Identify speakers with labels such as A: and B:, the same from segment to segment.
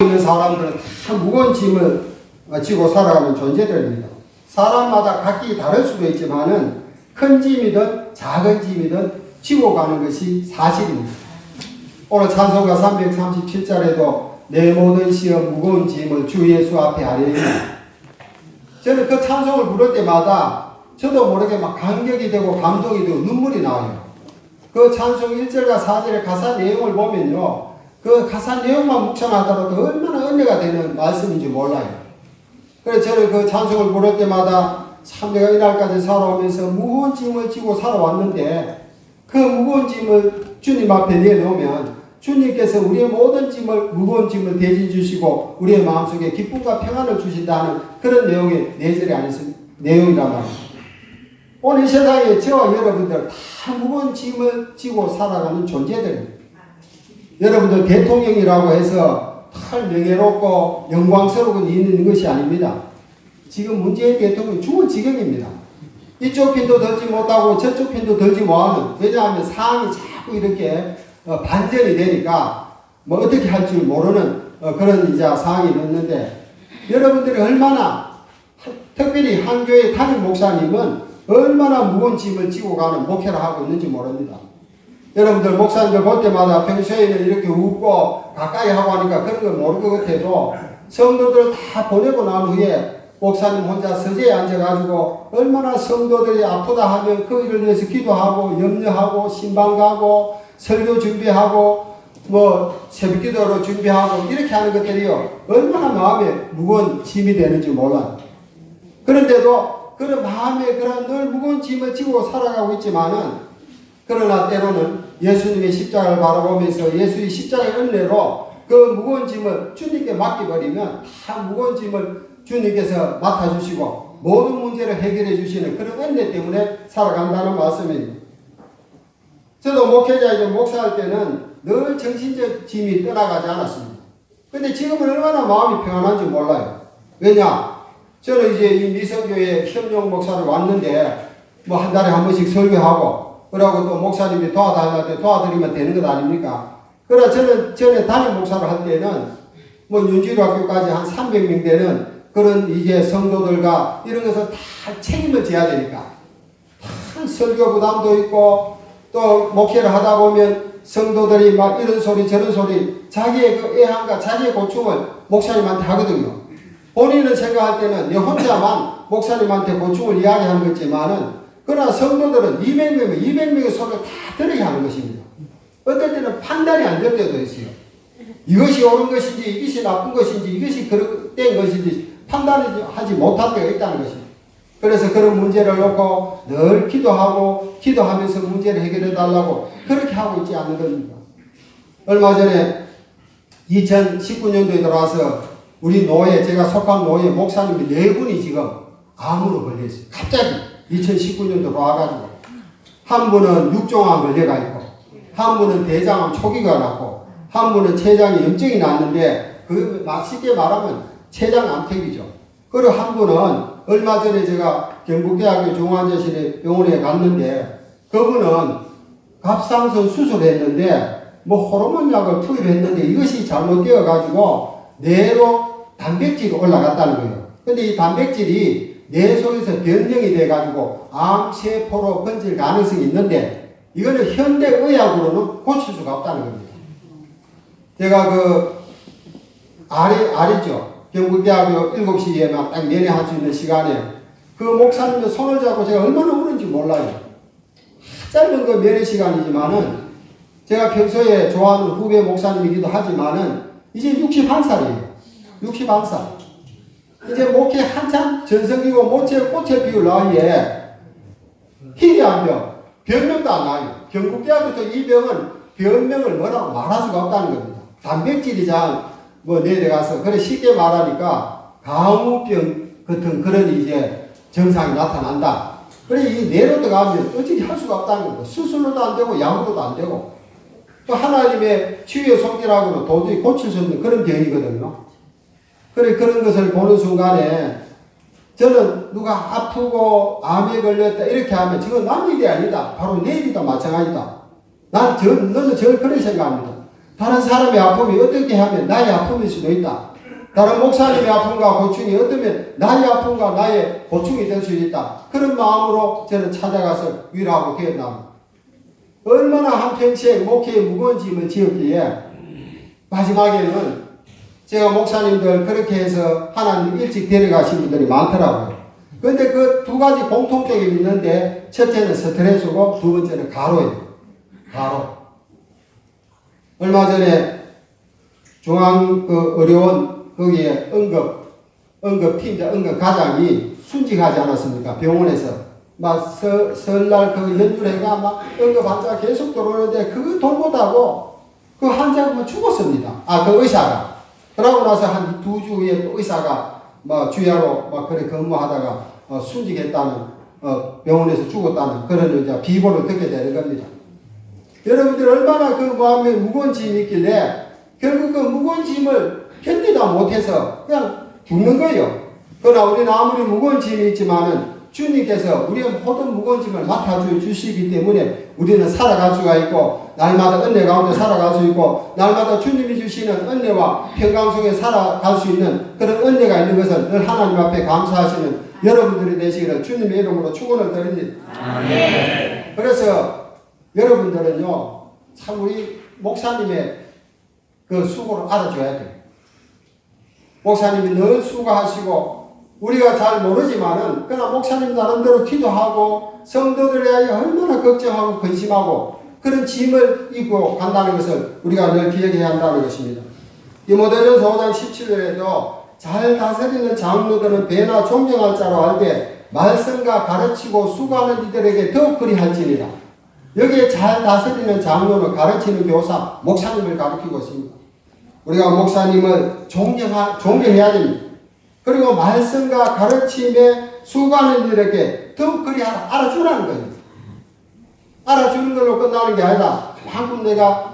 A: 있는 사람들은 다 무거운 짐을 지고 살아가는 존재들입니다. 사람마다 각기 다를 수도 있지만은 큰 짐이든 작은 짐이든 지고 가는 것이 사실입니다. 오늘 찬송가 337절에도 내 모든 시험 무거운 짐을 주 예수 앞에 아뢰리니, 저는 그 찬송을 부를 때마다 저도 모르게 막 감격이 되고 감동이 되고 눈물이 나와요. 그 찬송 1절과 4절의 가사 내용을 보면요, 그 가사 내용만 묵상하더라도 얼마나 은혜가 되는 말씀인지 몰라요. 그래서 저는 그 찬송을 부를 때마다 참 내가 이날까지 살아오면서 무거운 짐을 지고 살아왔는데, 그 무거운 짐을 주님 앞에 내놓으면 주님께서 우리의 모든 짐을, 무거운 짐을 대신 주시고 우리의 마음속에 기쁨과 평안을 주신다는 그런 내용의 내절이 아니었습니다. 내용이란 말입니다. 오늘 이 세상에 저와 여러분들 다 무거운 짐을 지고 살아가는 존재들입니다. 여러분들 대통령이라고 해서 털 명예롭고 영광스러운 있는 것이 아닙니다. 지금 문재인 대통령 죽을 지경입니다. 이쪽 핀도 들지 못하고 저쪽 핀도 들지 못하는, 왜냐하면 상황이 자꾸 이렇게 반전이 되니까 뭐 어떻게 할 줄 모르는 그런 이제 상황이 있는데, 여러분들이 얼마나, 특별히 한 교회 담임 목사님은 얼마나 무거운 짐을 지고 가는 목회를 하고 있는지 모릅니다. 여러분들 목사님들 볼 때마다 평소에는 이렇게 웃고 가까이 하고 하니까 그런 걸 모를 것 같아도, 성도들 다 보내고 난 후에 목사님 혼자 서재에 앉아가지고 얼마나 성도들이 아프다 하면 그 일을 위해서 기도하고 염려하고 신방 가고 설교 준비하고 뭐 새벽기도로 준비하고 이렇게 하는 것들이요, 얼마나 마음에 무거운 짐이 되는지 몰라요. 그런데도 그런 마음에 그런 늘 무거운 짐을 지고 살아가고 있지만은, 그러나 때로는 예수님의 십자가를 바라보면서 예수의 십자가의 은혜로 그 무거운 짐을 주님께 맡겨버리면 다 무거운 짐을 주님께서 맡아주시고 모든 문제를 해결해 주시는 그런 은혜 때문에 살아간다는 말씀입니다. 저도 목회자이고 목사할 때는 늘 정신적 짐이 떠나가지 않았습니다. 근데 지금은 얼마나 마음이 평안한지 몰라요. 왜냐? 저는 이제 이 미성교회 협력 목사를 왔는데 뭐 한 달에 한 번씩 설교하고, 그러고 또 목사님이 도와달라고 할 때 도와드리면 되는 것 아닙니까? 그러나 저는 전에 담임 목사를 할 때는 뭐 윤지로학교까지 한 300명 되는 그런 이제 성도들과 이런 것을 다 책임을 져야 되니까 다 설교 부담도 있고, 또 목회를 하다 보면 성도들이 막 이런 소리 저런 소리 자기의 그 애함과 자기의 고충을 목사님한테 하거든요. 본인은 생각할 때는 내 혼자만 목사님한테 고충을 이야기하는 거지만은, 그러나 성도들은 200명의 소리를 다 들어야 하는 것입니다. 어떨 때는 판단이 안 될 때도 있어요. 이것이 옳은 것인지 이것이 나쁜 것인지 이것이 그릇된 것인지 판단하지 못할 때가 있다는 것입니다. 그래서 그런 문제를 놓고 늘 기도하면서 문제를 해결해 달라고 그렇게 하고 있지 않는 겁니다. 얼마 전에 2019년도에 들어와서 우리 노예, 제가 속한 노예 목사님이 4분이 지금 암으로 걸려있어요. 갑자기 2019년도로 와가지고, 한 분은 육종암 걸려가 있고, 한 분은 대장암 초기가 났고, 한 분은 췌장에 염증이 났는데 그 쉽게 말하면 췌장 암택이죠. 그리고 한 분은 얼마 전에 제가 경북대학교 중환자실에 병원에 갔는데, 그분은 갑상선 수술했는데 뭐 호르몬 약을 투입했는데 이것이 잘못되어 가지고 뇌로 단백질이 올라갔다는 거예요. 근데 이 단백질이 뇌 속에서 변형이 돼 가지고 암세포로 번질 가능성이 있는데, 이거는 현대의학으로는 고칠 수가 없다는 겁니다. 제가 그 알이죠. 경북대학교 7시에만 딱 내내 할 수 있는 시간에 그 목사님의 손을 잡고 제가 얼마나 우는지 몰라요. 짧은 그 면회 시간이지만은, 제가 평소에 좋아하는 후배 목사님이기도 하지만은 이제 61살이에요. 61살. 이제 목회 한참 전성기고 꽃을 피울 나이에 희귀암병, 병명도 안 나요. 경북대학에서 이 병은 병명을 뭐라고 말할 수가 없다는 겁니다. 단백질이 잘 뭐 내려가서, 그래 쉽게 말하니까 가무병 같은 그런 이제 증상이 나타난다. 그래 이 뇌로 들어가면 어떻게 할 수가 없다는 겁니다. 수술로도 안 되고 약으로도 안 되고, 또 하나님의 치유의 손길하고는 도저히 고칠 수 없는 그런 병이거든요. 그래 그런 것을 보는 순간에 저는 누가 아프고 암에 걸렸다 이렇게 하면 지금 남 일이 아니다. 바로 내 일이다 마찬가지다. 너는 절 그렇게 생각합니다. 다른 사람의 아픔이 어떻게 하면 나의 아픔일 수도 있다. 다른 목사님의 아픔과 고충이 어쩌면 나의 아픔과 나의 고충이 될 수 있다. 그런 마음으로 저는 찾아가서 위로하고 기도합니다. 얼마나 한평생 목회에 무거운 짐을 지었기에 마지막에는 제가 목사님들 그렇게 해서 하나님 일찍 데려가신 분들이 많더라고요. 그런데 그 두 가지 공통점이 있는데 첫째는 스트레스고 두 번째는 가로예요. 가로. 얼마 전에 중앙 의료원 거기에 응급팀장, 응급과장이 순직하지 않았습니까? 병원에서. 막 설날 그 연휴해가 막 응급 환자가 계속 들어오는데 그 돌보다고 그 환자가 죽었습니다. 그 의사가. 그러고 나서 한 2주 후에 또 의사가 막 주야로 막 그래 근무하다가 순직했다는 병원에서 죽었다는 그런 이제 비보를 듣게 되는 겁니다. 여러분들 얼마나 그 마음에 무거운 짐이 있길래 결국 그 무거운 짐을 견디다 못해서 그냥 죽는 거예요. 그러나 우리는 아무리 무거운 짐이 있지만은 주님께서 우리의 모든 무거운 짐을 맡아주시기 때문에 우리는 살아갈 수가 있고 날마다 은혜 가운데 살아갈 수 있고 날마다 주님이 주시는 은혜와 평강 속에 살아갈 수 있는 그런 은혜가 있는 것을 늘 하나님 앞에 감사하시는 여러분들이 되시기를 주님의 이름으로 축원을 드립니다. 아멘. 그래서 여러분들은요 참 우리 목사님의 그 수고를 알아줘야 돼요. 목사님이 늘 수고하시고 우리가 잘 모르지만은 그러나 목사님 나름대로 기도하고 성도들에 대하여 얼마나 걱정하고 근심하고 그런 짐을 입고 간다는 것을 우리가 늘 기억해야 한다는 것입니다. 디모데전서 5장 17절에도 잘 다스리는 장로들은 배나 존경할 자로 알되 말씀과 가르치고 수고하는 이들에게 더욱 그리할지니라. 여기에 잘 다스리는 장로는 가르치는 교사, 목사님을 가르치고 있습니다. 우리가 목사님을 존경해야 됩니다. 그리고 말씀과 가르침에 수고하는 이들에게 더욱 그리 알아주라는 겁니다. 알아주는 걸로 끝나는 게 아니라 그만큼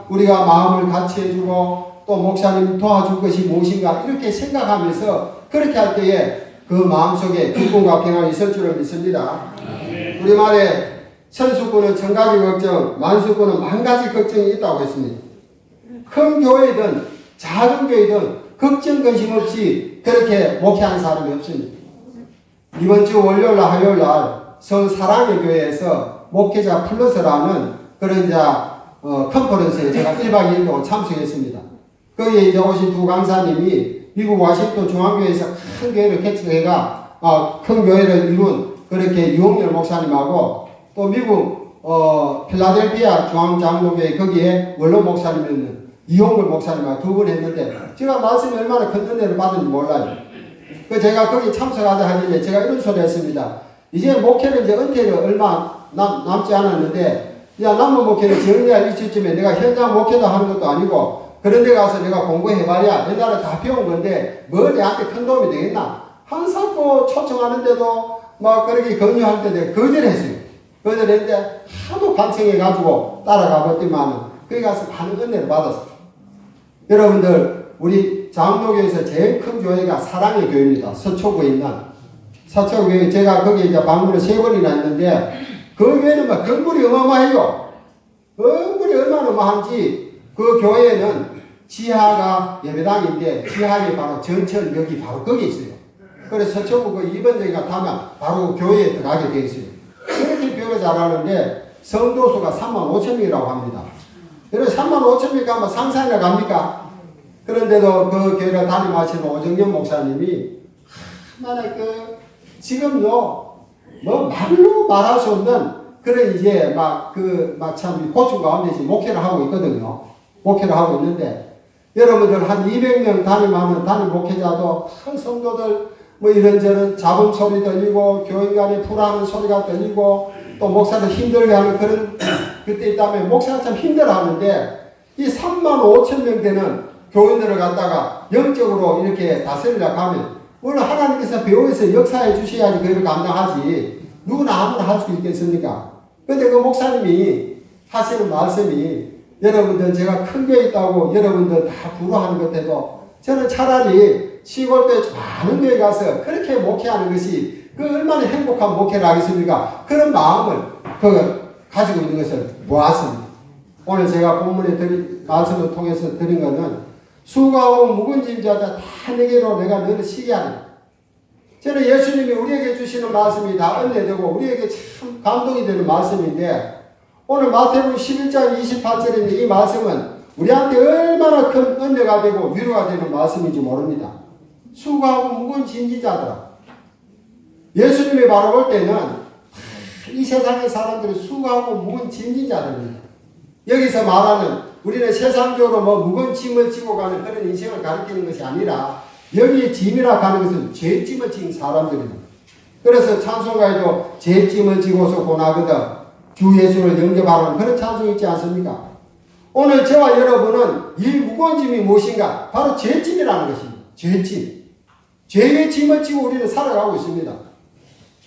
A: 우리가 마음을 같이 해주고 또 목사님 도와줄 것이 무엇인가 이렇게 생각하면서 그렇게 할 때에 그 마음속에 기쁨과 평안이 있을 줄을 믿습니다. 우리말에 천수꾼은 천가지 걱정, 만수꾼은 만가지 걱정이 있다고 했습니다. 큰 교회든 작은 교회든 걱정 근심 없이 그렇게 목회하는 사람이 없습니다. 이번 주 월요일날 화요일날 서울 사랑의 교회에서 목회자 플러스라는 그런 컨퍼런스에 제가 1박 2일 동안 참석했습니다. 거기에 이제 오신 두 강사님이 미국 워싱턴 중앙교회에서 큰 교회를 개척해가 큰 교회를 이룬 그렇게 유홍열 목사님하고 또 미국 필라델피아 중앙장로교회 거기에 원로 목사님이었는 이용걸 목사님하고 두 분 했는데 제가 말씀이 얼마나 큰 은혜를 받은지 몰라요. 제가 거기 참석하자 하길래 제가 이런 소리 했습니다. 이제 목회는 이제 은퇴를 얼마 남지 않았는데 남은 목회를 정리할 이쯤에 내가 현장 목회도 하는 것도 아니고 그런 데 가서 내가 공부해봐야 옛날에 다 배운 건데 뭐 내한테 큰 도움이 되겠나. 항상 초청하는데도 막 그렇게 권유할 때 내가 거절했어요. 거절했는데 하도 반성해가지고 따라가봤더만은 거기 가서 많은 은혜를 받았어요. 여러분들 우리 장로교에서 제일 큰 교회가 사랑의 교회입니다. 서초구에 있는 서초구에 제가 거기 이제 방문을 3번이나 했는데 그 교회는 막 건물이 어마어마해요. 건물이 얼마나 어마한지 그 교회는 지하가 예배당인데 지하에 바로 전철역이 바로 거기 있어요. 그래서 서초구 그 2번역에 타면 바로 교회에 들어가게 되어 있어요. 그렇게 교회가 잘하는데 성도수가 35,000명이라고 합니다. 그래서 35,000명 가면 상상이나 갑니까? 그런데도 그 교회를 담임하시는 오정년 목사님이 하나의 지금요 뭐 말로 말할 수 없는 그런 이제 참 고충 가운데 지금 목회를 하고 있거든요. 목회를 하고 있는데 여러분들 한 200명 담임하는 담임 목회자도 한 성도들 뭐 이런저런 잡음 소리 들리고 교인 간에 불하는 소리가 들리고 또 목사들 힘들게 하는 그런 그때 있다면 목사가 참 힘들어하는데 이 35,000명 되는 교인들을 갖다가 영적으로 이렇게 다스리려고 하면 물론 하나님께서 배후에서 역사해 주셔야지 그걸 감당하지 누구나 아무나 할 수 있겠습니까? 근데 그 목사님이 하시는 말씀이 여러분들 제가 큰 교회 있다고 여러분들 다 부러워하는 것 같아도 저는 차라리 시골교회 많은 교회 가서 그렇게 목회하는 것이 그 얼마나 행복한 목회를 하겠습니까? 그런 마음을 가지고 있는 것을 보았습니다. 오늘 제가 본문에 말씀을 통해서 드린 것은 수고하고 무거운 짐 자자 다 내게로 내가 너를 쉬게 하리라. 저는 예수님이 우리에게 주시는 말씀이 다 은혜되고 우리에게 참 감동이 되는 말씀인데 오늘 마태복음 11장 28절에 있는 이 말씀은 우리한테 얼마나 큰 은혜가 되고 위로가 되는 말씀인지 모릅니다. 수고하고 무거운 짐지자들아. 예수님이 바라볼 때는 이 세상의 사람들은 수고하고 무거운 짐지자들입니다. 여기서 말하는 우리는 세상적으로 뭐 무거운 짐을 지고 가는 그런 인생을 가리키는 것이 아니라 여기에 짐이라 하는 것은 죄짐을 지은 사람들입니다. 그래서 찬송가에도 죄짐을 지고서 고나거든 주 예수를 영접하라는 그런 찬송이 있지 않습니까? 오늘 저와 여러분은 이 무거운 짐이 무엇인가? 바로 죄짐이라는 것입니다. 죄짐. 죄의 짐을 지고 우리는 살아가고 있습니다.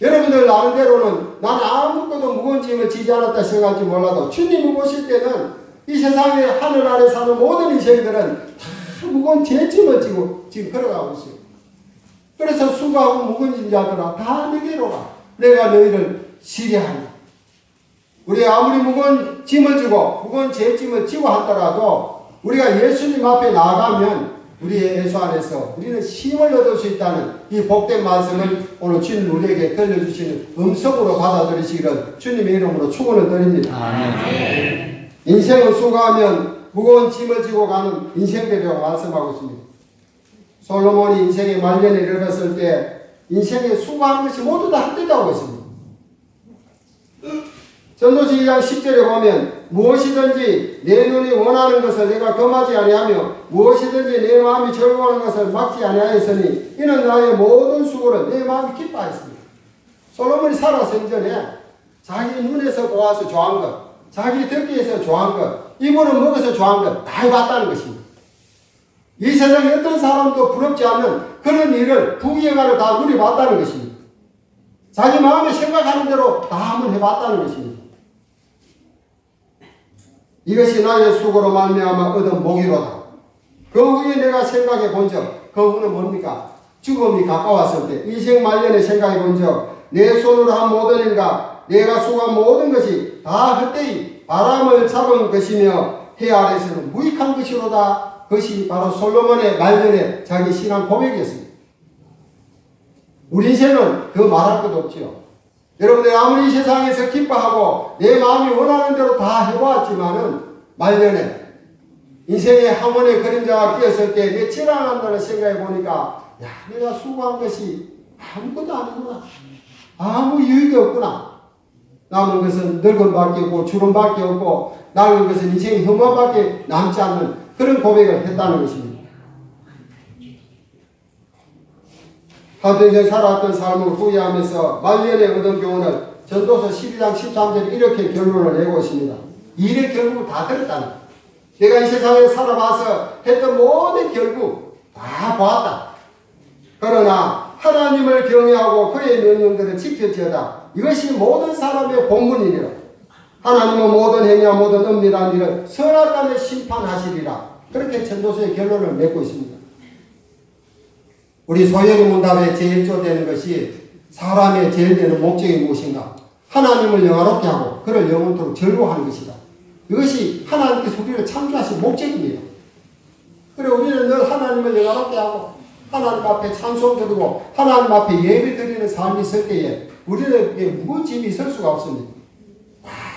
A: 여러분들 나름대로는 나는 아무것도 무거운 짐을 지지 않았다 생각할지 몰라도 주님이 보실 때는 이 세상에 하늘 아래 사는 모든 인생들은 다 무거운 죄짐을 지고 지금 걸어가고 있어요. 그래서 수고하고 무거운 짐자들아 다 내게로 가. 내가 너희를 쉬게 하리. 우리가 아무리 무거운 짐을 지고 무거운 죄짐을 지고 하더라도 우리가 예수님 앞에 나아가면 우리의 예수 안에서 우리는 힘을 얻을 수 있다는 이 복된 말씀을 오늘 주님 우리에게 들려주시는 음성으로 받아들이시기를 주님의 이름으로 축원을 드립니다. 아멘. 인생을 수고하면 무거운 짐을 지고 가는 인생들이라고 말씀하고 있습니다. 솔로몬이 인생의 말년에 이르렀을 때 인생에 수고하는 것이 모두 다 헛되다고 했습니다. 전도서 2장 10절에 보면 무엇이든지 내 눈이 원하는 것을 내가 금하지 아니하며 무엇이든지 내 마음이 즐거워하는 것을 막지 아니하였으니 이는 나의 모든 수고를 내 마음이 기뻐하였습니다. 솔로몬이 살아서 이전에 자기 눈에서 보아서 좋아한 것, 자기 듣기에서 좋아한 것, 입으로 먹어서 좋아한 것 다 해봤다는 것입니다. 이 세상에 어떤 사람도 부럽지 않는 그런 일을 부귀영화를 다 누려봤다는 것입니다. 자기 마음에 생각하는 대로 다 한번 해봤다는 것입니다. 이것이 나의 수고로 말미암아 얻은 복이로다. 그 후에 내가 생각해 본 적, 그 후는 뭡니까? 죽음이 가까웠을 때 인생 말년에 생각해 본 적, 내 손으로 한 모든 일과 내가 수고한 모든 것이 다 헛되이 바람을 잡은 것이며 해 아래서는 무익한 것이로다. 그것이 바로 솔로몬의 말년에 자기 신앙 고백이었습니다. 우리 인생은 그 말할 것도 없지요. 여러분들 아무리 이 세상에서 기뻐하고 내 마음이 원하는 대로 다 해보았지만은 말년에 인생의 항원의 그림자가 끼었을 때 내 지나간다는 생각해 보니까 야 내가 수고한 것이 아무것도 아니구나. 아무 유익이 없구나. 남은 것은 늙음밖에 없고 주름밖에 없고 남은 것은 인생의 혐오밖에 남지 않는 그런 고백을 했다는 것입니다. 한평생 살아왔던 삶을 후회하면서 말년에 얻은 교훈을 전도서 12장 13절에 이렇게 결론을 내고 있습니다. 일의 결국을 다 들었다는 거예요. 내가 이 세상에 살아봐서 했던 모든 결국 다 보았다. 그러나 하나님을 경외하고 그의 명령들을 지킬지어다. 이것이 모든 사람의 본분이라. 하나님은 모든 행위와 모든 은밀한 일을 선악간에 심판하시리라. 그렇게 전도서의 결론을 맺고 있습니다. 우리 소연이 문답에 제일 조되는 것이 사람의 제일 되는 목적이 무엇인가? 하나님을 영화롭게 하고 그를 영원토록 즐거워하는 것이다. 이것이 하나님께서 우리를 창조하신 목적입니다. 그래 우리는 늘 하나님을 영화롭게 하고 하나님 앞에 찬송 드리고 하나님 앞에 예배 드리는 삶이 있을 때에 우리에게 무거운 짐이 있을 수가 없습니다.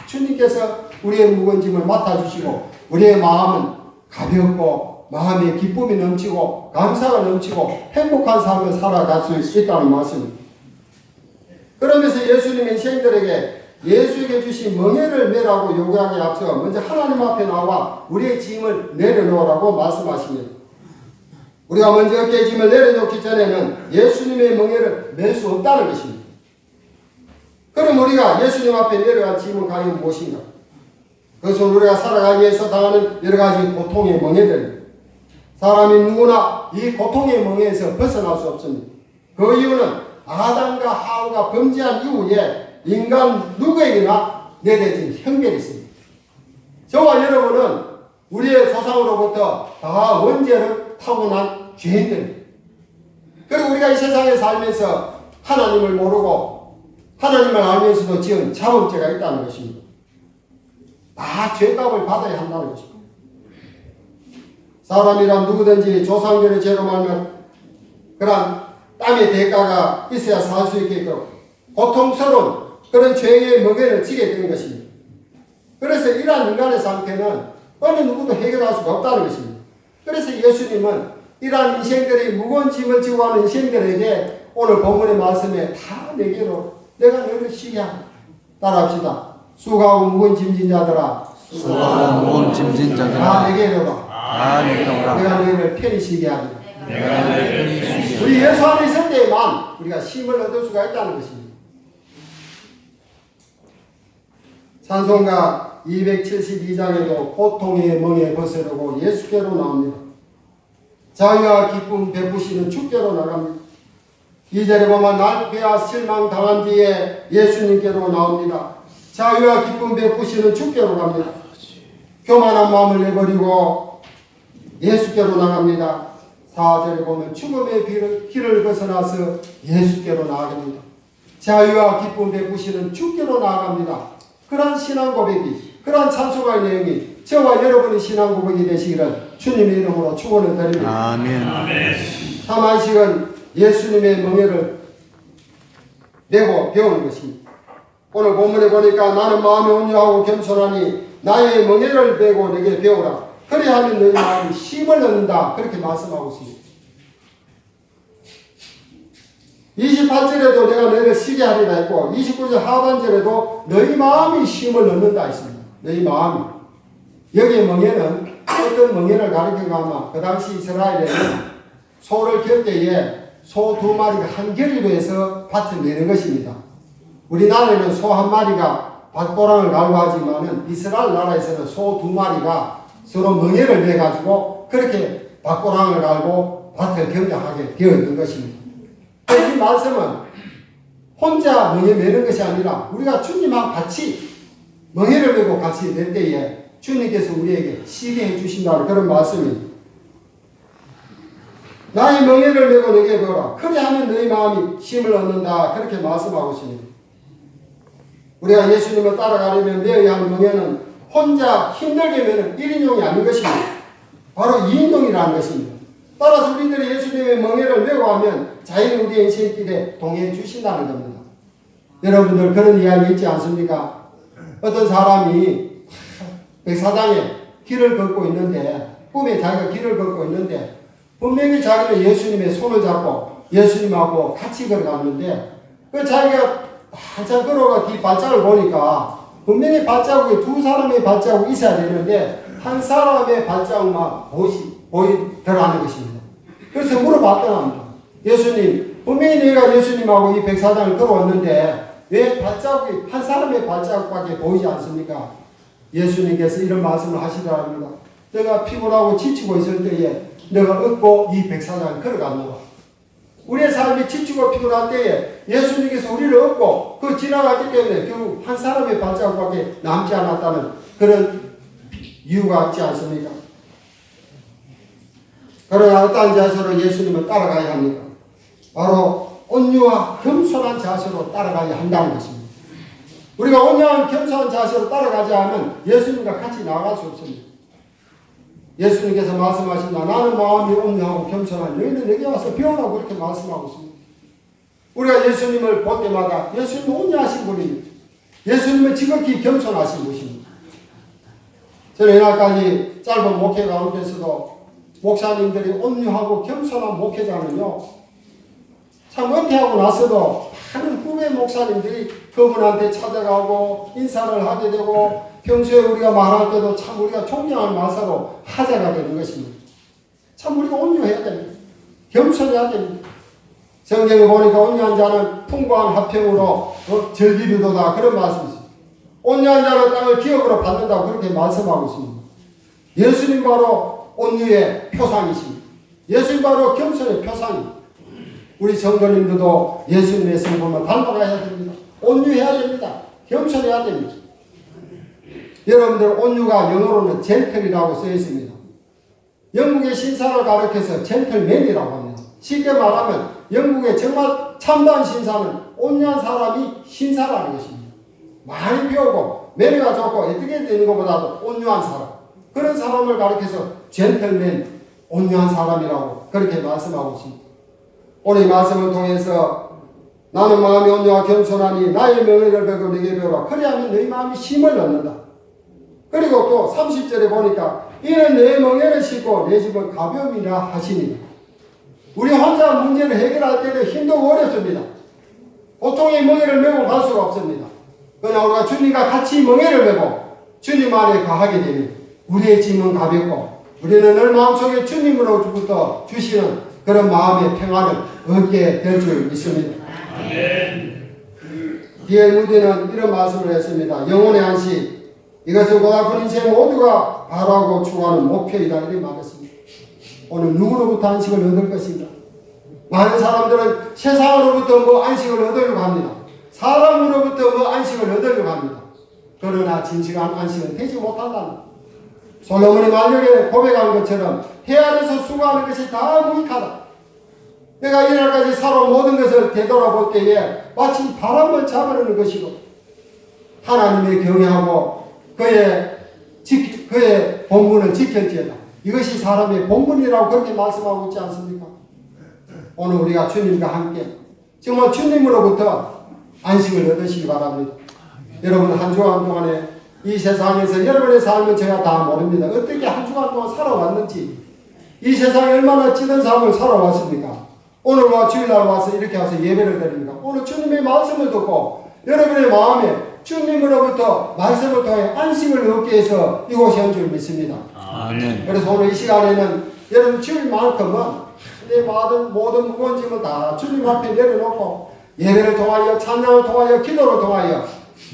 A: 주님께서 우리의 무거운 짐을 맡아주시고 우리의 마음은 가볍고 마음에 기쁨이 넘치고 감사가 넘치고 행복한 삶을 살아갈 수 있다는 말씀입니다. 그러면서 예수님이 인생들에게 예수에게 주신 멍에를 메라고 요구하기에 앞서 먼저 하나님 앞에 나와 우리의 짐을 내려놓으라고 말씀하십니다. 우리가 먼저 어깨의 짐을 내려놓기 전에는 예수님의 멍에를 맬 수 없다는 것입니다. 그럼 우리가 예수님 앞에 내려갈 짐은 과연 무엇인가? 그것은 우리가 살아가기 위해서 당하는 여러 가지 고통의 멍에들입니다. 사람이 누구나 이 고통의 멍에에서 벗어날 수 없습니다. 그 이유는 아담과 하와가 범죄한 이후에 인간 누구에게나 내려진 형벌이 있습니다. 저와 여러분은 우리의 조상으로부터 다 원죄를 타고난 죄인들입니다. 그리고 우리가 이 세상에 살면서 하나님을 모르고 하나님을 알면서도 지은 자범죄가 있다는 것입니다. 다 죄값을 받아야 한다는 것입니다. 사람이란 누구든지 조상들의 죄로 말면 그런 땀의 대가가 있어야 살 수 있게끔 고통스러운 그런 죄의 멍에를 지게 되는 것입니다. 그래서 이러한 인간의 상태는 어느 누구도 해결할 수가 없다는 것입니다. 그래서 예수님은 이러한 인생들이 무거운 짐을 지고 가는 인생들에게 오늘 본문의 말씀에 다 내게로 내가 너희를 쉬게 하고 따라합시다. 수고하고 무거운 짐진 자들아
B: 수고하고 무거운 짐진 자들아
A: 다 내게로 오라.
B: 다 내게로 오라.
A: 내가 너희를 편히 쉬게 하리라.
B: 내가 너희를 편히 쉬게 하리라.
A: 우리 예수 안에 있을 때에만 우리가 쉼을 얻을 수가 있다는 것입니다. 찬송가 272장에도 고통의 멍에 벗으려고 예수께로 나옵니다. 자유와 기쁨 베푸시는 주께로 나갑니다. 2절에 보면 날패와 실망 당한 뒤에 예수님께로 나옵니다. 자유와 기쁨 베푸시는 주께로 갑니다. 교만한 마음을 내버리고 예수께로 나갑니다. 4절에 보면 죽음의 길을 벗어나서 예수께로 나아갑니다. 자유와 기쁨 베푸시는 주께로 나아갑니다. 그러한 신앙 고백이, 그러한 찬송가의 내용이 저와 여러분의 신앙 고백이 되시기를 주님의 이름으로 축원을 드립니다.
B: 아멘.
A: 참 안식은 예수님의 멍에를 내고 배우는 것입니다. 오늘 본문에 보니까 나는 마음이 온유하고 겸손하니 나의 멍에를 메고 내게 배우라. 그래야 하면 너희 마음이 쉼을 얻는다. 그렇게 말씀하고 있습니다. 28절에도 내가 너희를 쉬게 하리라 했고 29절 하반절에도 너희 마음이 쉼을 얻는다 했습니다. 너희 마음이. 여기에 멍에는 어떤 멍에를 가리킨가 하면 그 당시 이스라엘에는 소를 길 때에 소 2마리가 한 결의로 해서 밭을 내는 것입니다. 우리나라에는 소 1마리가 밭고랑을 갈고 하지만은 이스라엘 나라에서는 소 2마리가 서로 멍에를 내가지고 그렇게 밭고랑을 갈고 밭을 경작하게 되어 있는 것입니다. 이 말씀은 혼자 멍에 매는 것이 아니라 우리가 주님하고 같이 멍에를 메고 같이 낼 때에 주님께서 우리에게 쉬게 해주신다는 그런 말씀입니다. 나의 멍에를 메고 내게 배우라. 그래 하면 너희 마음이 쉼을 얻는다. 그렇게 말씀하고 있습니다. 우리가 예수님을 따라가려면 메어야 할 멍에는 혼자 힘들게 매는 1인용이 아닌 것입니다. 바로 2인용이라는 것입니다. 따라서 우리들이 예수님의 멍에를 메고 하면 자연히 우리의 인생길에 동행해 주신다는 겁니다. 여러분들 그런 이야기 있지 않습니까? 어떤 사람이 백사장에 길을 걷고 있는데 꿈에 자기가 길을 걷고 있는데 분명히 자기는 예수님의 손을 잡고 예수님하고 같이 걸어갔는데 그 자기가 한참 걸어가 뒤 발자국을 보니까 분명히 발자국에 두 사람의 발자국이 있어야 되는데 한 사람의 발자국만 보이더라는 것입니다. 그래서 물어봤더랍니다. 예수님, 분명히 내가 예수님하고 이 백사장을 걸어왔는데 왜 발자국이 한 사람의 발자국밖에 보이지 않습니까? 예수님께서 이런 말씀을 하시더랍니다. 내가 피곤하고 지치고 있을 때에 내가 얻고 이 백사장을 걸어갔노라. 우리의 삶이 지치고 피곤할 때에 예수님께서 우리를 얻고 그 지나갔기 때문에 결국 한 사람의 발자국밖에 남지 않았다는 그런 이유가 있지 않습니까? 그러나 어떠한 자세로 예수님을 따라가야 합니까? 바로 온유와 겸손한 자세로 따라가야 한다는 것입니다. 우리가 온유한 겸손한 자세로 따라가지 않으면 예수님과 같이 나아갈 수 없습니다. 예수님께서 말씀하신다. 나는 마음이 온유하고 겸손한 너희는 내게 와서 배우라고 그렇게 말씀하고 있습니다. 우리가 예수님을 볼 때마다 예수님은 온유하신 분입니다. 예수님은 지극히 겸손하신 분입니다. 저는 이날까지 짧은 목회 가운데서도 목사님들이 온유하고 겸손한 목회자는요, 참 은퇴하고 나서도 많은 후배 목사님들이 그분한테 찾아가고 인사를 하게 되고 평소에 우리가 말할 때도 참 우리가 존경하는 말사로 하자가 되는 것입니다. 참 우리가 온유해야 됩니다. 겸손해야 됩니다. 성경에 보니까 온유한 자는 풍부한 화평으로 즐기리도다 그런 말씀이 있습니다. 온유한 자는 땅을 기업으로 받는다고 그렇게 말씀하고 있습니다. 예수님 바로 온유의 표상이십니다. 예수님 바로 겸손의 표상입니다. 우리 성도님들도 예수님의 성품을 닮아가야 됩니다. 온유해야 됩니다. 겸손해야 됩니다. 여러분들 온유가 영어로는 젠틀이라고 쓰여 있습니다. 영국의 신사를 가리켜서 젠틀맨이라고 합니다. 쉽게 말하면 영국의 정말 참다운 신사는 온유한 사람이 신사라는 것입니다. 많이 배우고 매너가 좋고 어떻게 되는 것보다도 온유한 사람, 그런 사람을 가리켜서 젠틀맨, 온유한 사람이라고 그렇게 말씀하고 있습니다. 오늘 이 말씀을 통해서 나는 마음이 온유와 겸손하니 나의 명예를 배고 내게 배우라. 그리하면 너희 마음이 힘을 얻는다. 그리고 또 30절에 보니까 이는 내 멍에를 싣고 내 집은 가벼움이라 하시니, 우리 혼자 문제를 해결할 때는 힘들고 어렵습니다. 보통의 멍에를 메고 갈 수가 없습니다. 그러나 우리가 주님과 같이 멍에를 메고 주님 안에 가하게 되면 우리의 짐은 가볍고 우리는 늘 마음속에 주님으로부터 주시는 그런 마음의 평안을 얻게 될 줄 믿습니다. D.L. 무디는 이런 말씀을 했습니다. 영혼의 안식, 이것은 고달픈 인생 모두가 바라고 추구하는 목표이다 이렇게 말했습니다. 오늘 누구로부터 안식을 얻을 것인가? 많은 사람들은 세상으로부터 뭐 안식을 얻으려고 합니다. 사람으로부터 뭐 안식을 얻으려고 합니다. 그러나 진실한 안식은 되지 못한다. 솔로몬이 만약에 고백한 것처럼 해 아래서 수고하는 것이 다 무익하다. 내가 이날까지 살아온 모든 것을 되돌아볼 때에 마치 바람을 잡으려는 것이고, 하나님의 경외하고 그의 본분을 지켰지어다. 이것이 사람의 본분이라고 그렇게 말씀하고 있지 않습니까? 오늘 우리가 주님과 함께 정말 주님으로부터 안식을 얻으시기 바랍니다. 여러분 한 주간 동안에 이 세상에서 여러분의 삶은 제가 다 모릅니다. 어떻게 한 주간 동안 살아왔는지, 이 세상에 얼마나 찌든 삶을 살아왔습니까? 오늘과 주일날 와서 이렇게 와서 예배를 드립니다. 오늘 주님의 말씀을 듣고 여러분의 마음에 주님으로부터 말씀을 통해 안식을 얻게 해서 이곳이 온 줄 믿습니다.
B: 아멘.
A: 그래서 오늘 이 시간에는 여러분 주일만큼은 내 모든 무거운 짐을 다 주님 앞에 내려놓고 예배를 통하여 찬양을 통하여 기도를 통하여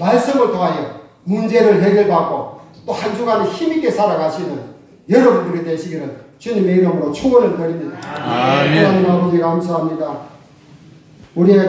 A: 말씀을 통하여 문제를 해결받고 또 한 주간에 힘있게 살아가시는 여러분들이 되시기를 주님의 이름으로 축원을 드립니다.
B: 아멘.
A: 하나님 아버지 감사합니다. 우리의